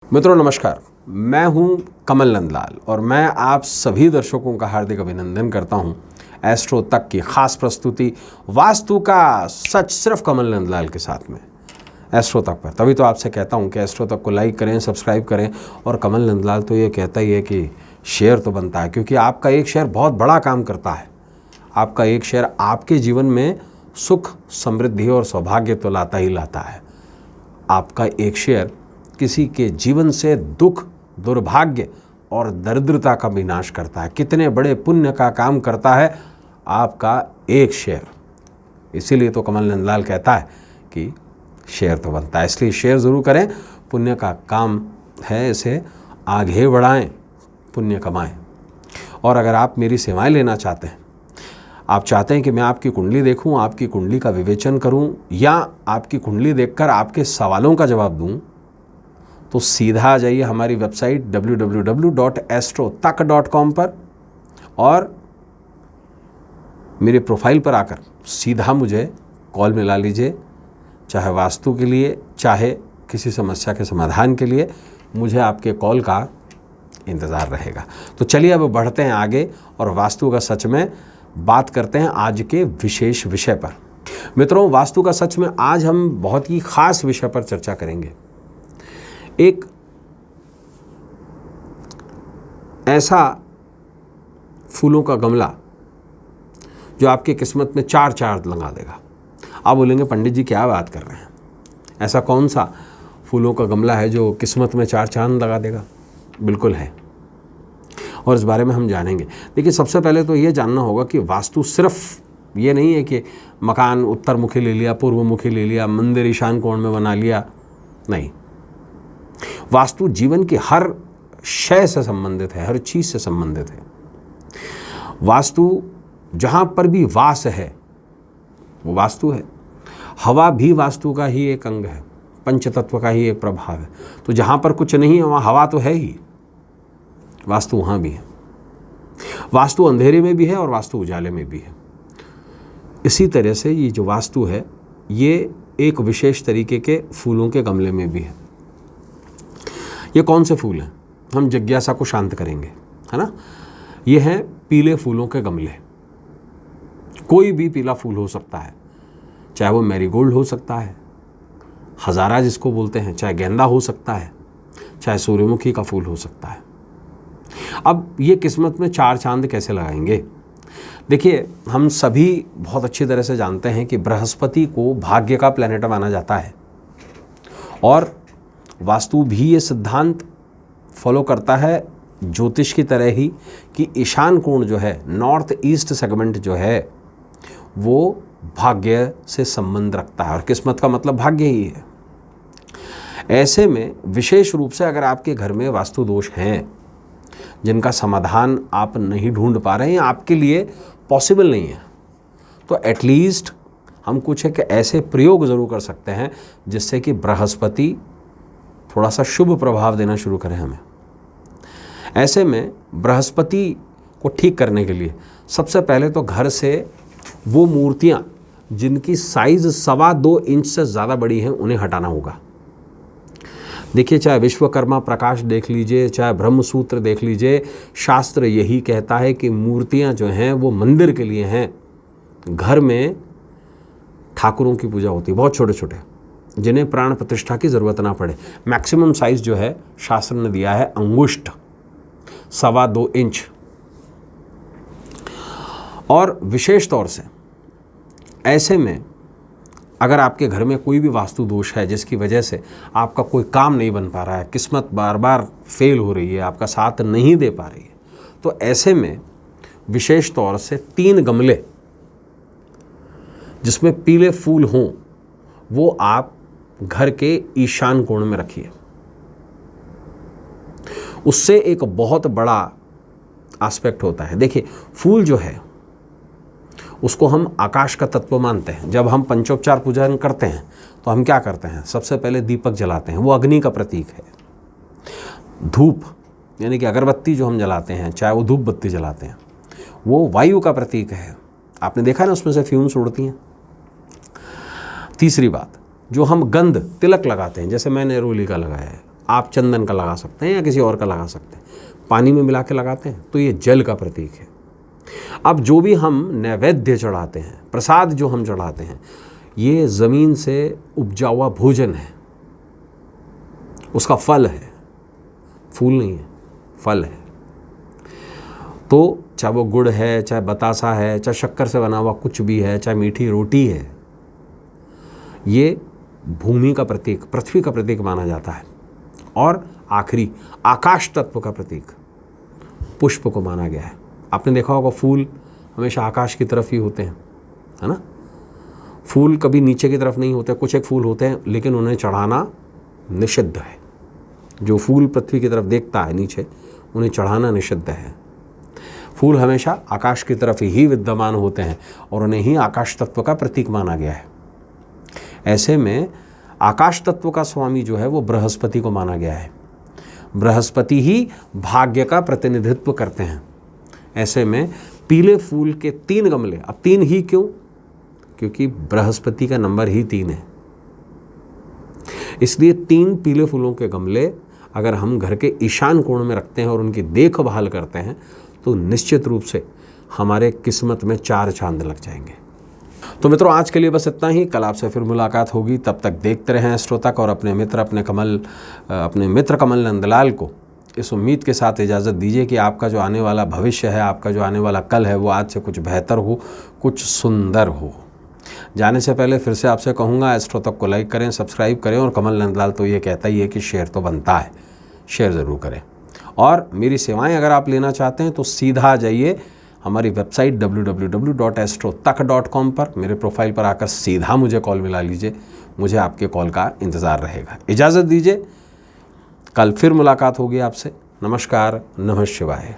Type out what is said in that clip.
मित्रों नमस्कार, मैं हूं कमल नंदलाल और मैं आप सभी दर्शकों का हार्दिक अभिनंदन करता हूं एस्ट्रो तक की खास प्रस्तुति वास्तु का सच सिर्फ कमल नंदलाल के साथ में एस्ट्रो तक पर। तभी तो आपसे कहता हूं कि एस्ट्रो तक को लाइक करें, सब्सक्राइब करें। और कमल नंदलाल तो ये कहता ही है कि शेयर तो बनता है, क्योंकि आपका एक शेयर बहुत बड़ा काम करता है। आपका एक शेयर आपके जीवन में सुख, समृद्धि और सौभाग्य तो लाता ही लाता है। आपका एक शेयर किसी के जीवन से दुख, दुर्भाग्य और दरिद्रता का विनाश करता है। कितने बड़े पुण्य का काम करता है आपका एक शेयर। इसीलिए तो कमल नंदलाल कहता है कि शेयर तो बनता है, इसलिए शेयर ज़रूर करें। पुण्य का काम है, इसे आगे बढ़ाएं, पुण्य कमाएं। और अगर आप मेरी सेवाएं लेना चाहते हैं, आप चाहते हैं कि मैं आपकी कुंडली देखूं, आपकी कुंडली का विवेचन करूं या आपकी कुंडली देखकर आपके सवालों का जवाब दूं, तो सीधा आ जाइए हमारी वेबसाइट www.astrotak.com पर और मेरे प्रोफाइल पर आकर सीधा मुझे कॉल मिला लीजिए। चाहे वास्तु के लिए, चाहे किसी समस्या के समाधान के लिए, मुझे आपके कॉल का इंतज़ार रहेगा। तो चलिए अब बढ़ते हैं आगे और वास्तु का सच में बात करते हैं आज के विशेष विषय पर। मित्रों, वास्तु का सच में आज हम बहुत ही खास विषय पर चर्चा करेंगे। एक ऐसा फूलों का गमला जो आपकी किस्मत में चार चांद लगा देगा। आप बोलेंगे पंडित जी क्या बात कर रहे हैं, ऐसा कौन सा फूलों का गमला है जो किस्मत में चार चांद लगा देगा? बिल्कुल है, और इस बारे में हम जानेंगे। देखिए, सबसे पहले तो ये जानना होगा कि वास्तु सिर्फ ये नहीं है कि मकान उत्तर मुखी ले लिया, पूर्व मुखी ले लिया, मंदिर ईशान कोण में बना लिया। नहीं, वास्तु जीवन की हर शय से संबंधित है, हर चीज से संबंधित है। वास्तु जहां पर भी वास है वो वास्तु है। हवा भी वास्तु का ही एक अंग है, पंचतत्व का ही एक प्रभाव है। तो जहां पर कुछ नहीं है वहां हवा तो है ही, वास्तु वहां भी है। वास्तु अंधेरे में भी है और वास्तु उजाले में भी है। इसी तरह से ये जो वास्तु है ये एक विशेष तरीके के फूलों के गमले में भी है। ये कौन से फूल हैं? हम जिज्ञासा को शांत करेंगे, है ना। ये हैं पीले फूलों के गमले। कोई भी पीला फूल हो सकता है, चाहे वो मैरीगोल्ड हो सकता है, हजारा जिसको बोलते हैं, चाहे गेंदा हो सकता है, चाहे सूर्यमुखी का फूल हो सकता है। अब ये किस्मत में चार चांद कैसे लगाएंगे? देखिए, हम सभी बहुत अच्छी तरह से जानते हैं कि बृहस्पति को भाग्य का प्लैनेट माना जाता है और वास्तु भी ये सिद्धांत फॉलो करता है ज्योतिष की तरह ही कि ईशान कोण जो है, नॉर्थ ईस्ट सेगमेंट जो है, वो भाग्य से संबंध रखता है और किस्मत का मतलब भाग्य ही है। ऐसे में विशेष रूप से अगर आपके घर में वास्तु दोष हैं जिनका समाधान आप नहीं ढूंढ पा रहे हैं, आपके लिए पॉसिबल नहीं है, तो एटलीस्ट हम कुछ एक ऐसे प्रयोग ज़रूर कर सकते हैं जिससे कि बृहस्पति थोड़ा सा शुभ प्रभाव देना शुरू करें हमें। ऐसे में बृहस्पति को ठीक करने के लिए सबसे पहले तो घर से वो मूर्तियाँ जिनकी साइज़ 2.25 इंच से ज़्यादा बड़ी हैं उन्हें हटाना होगा। देखिए, चाहे विश्वकर्मा प्रकाश देख लीजिए, चाहे ब्रह्मसूत्र देख लीजिए, शास्त्र यही कहता है कि मूर्तियाँ जो हैं वो मंदिर के लिए हैं। घर में ठाकुरों की पूजा होती है, बहुत छोटे छोटे, जिन्हें प्राण प्रतिष्ठा की ज़रूरत ना पड़े। मैक्सिमम साइज़ जो है शास्त्र ने दिया है अंगुष्ठ, 2.25 इंच। और विशेष तौर से ऐसे में अगर आपके घर में कोई भी वास्तु दोष है जिसकी वजह से आपका कोई काम नहीं बन पा रहा है, किस्मत बार बार फेल हो रही है, आपका साथ नहीं दे पा रही है, तो ऐसे में विशेष तौर से 3 गमले जिसमें पीले फूल हों वो आप घर के ईशान कोण में रखिए। उससे एक बहुत बड़ा एस्पेक्ट होता है। देखिए, फूल जो है उसको हम आकाश का तत्व मानते हैं। जब हम पंचोपचार पूजन करते हैं तो हम क्या करते हैं? सबसे पहले दीपक जलाते हैं, वो अग्नि का प्रतीक है। धूप यानी कि अगरबत्ती जो हम जलाते हैं, चाहे वो धूप बत्ती जलाते हैं, वो वायु का प्रतीक है। आपने देखा ना, उसमें से फ्यूम्स उड़ती हैं। तीसरी बात, जो हम गंध तिलक लगाते हैं, जैसे मैंने रोली का लगाया है, आप चंदन का लगा सकते हैं या किसी और का लगा सकते हैं, पानी में मिला के लगाते हैं तो ये जल का प्रतीक है। अब जो भी हम नैवेद्य चढ़ाते हैं, प्रसाद जो हम चढ़ाते हैं, ये ज़मीन से उपजा हुआ भोजन है, उसका फल है, फूल नहीं है, फल है। तो चाहे वो गुड़ है, चाहे बतासा है, चाहे शक्कर से बना हुआ कुछ भी है, चाहे मीठी रोटी है, ये भूमि का प्रतीक, पृथ्वी का प्रतीक माना जाता है। और आखिरी आकाश तत्व का प्रतीक पुष्प को माना गया है। आपने देखा होगा फूल हमेशा आकाश की तरफ ही होते हैं, है ना। फूल कभी नीचे की तरफ नहीं होते, कुछ एक फूल होते हैं लेकिन उन्हें चढ़ाना निषिद्ध है। जो फूल पृथ्वी की तरफ देखता है नीचे, उन्हें चढ़ाना निषिद्ध है। फूल हमेशा आकाश की तरफ ही विद्यमान होते हैं और उन्हें ही आकाश तत्व का प्रतीक माना गया है। ऐसे में आकाश तत्व का स्वामी जो है वो बृहस्पति को माना गया है। बृहस्पति ही भाग्य का प्रतिनिधित्व करते हैं। ऐसे में पीले फूल के 3 गमले, अब 3 ही क्यों? क्योंकि बृहस्पति का नंबर ही 3 है, इसलिए 3 पीले फूलों के गमले अगर हम घर के ईशान कोण में रखते हैं और उनकी देखभाल करते हैं तो निश्चित रूप से हमारे किस्मत में 4 चांद लग जाएंगे। तो मित्रों, आज के लिए बस इतना ही। कल आपसे फिर मुलाकात होगी। तब तक देखते रहें एस्ट्रो तक और अपने मित्र कमल नंदलाल को इस उम्मीद के साथ इजाज़त दीजिए कि आपका जो आने वाला भविष्य है, आपका जो आने वाला कल है, वो आज से कुछ बेहतर हो, कुछ सुंदर हो। जाने से पहले फिर से आपसे कहूँगा, एस्ट्रो तक को लाइक करें, सब्सक्राइब करें, और कमल नंदलाल तो ये कहता ही है कि शेयर तो बनता है, शेयर ज़रूर करें। और मेरी सेवाएं अगर आप लेना चाहते हैं तो सीधा जाइए हमारी वेबसाइट www.astrotak.com पर, मेरे प्रोफाइल पर आकर सीधा मुझे कॉल मिला लीजिए। मुझे आपके कॉल का इंतज़ार रहेगा। इजाज़त दीजिए, कल फिर मुलाकात होगी आपसे। नमस्कार, नमः शिवाय।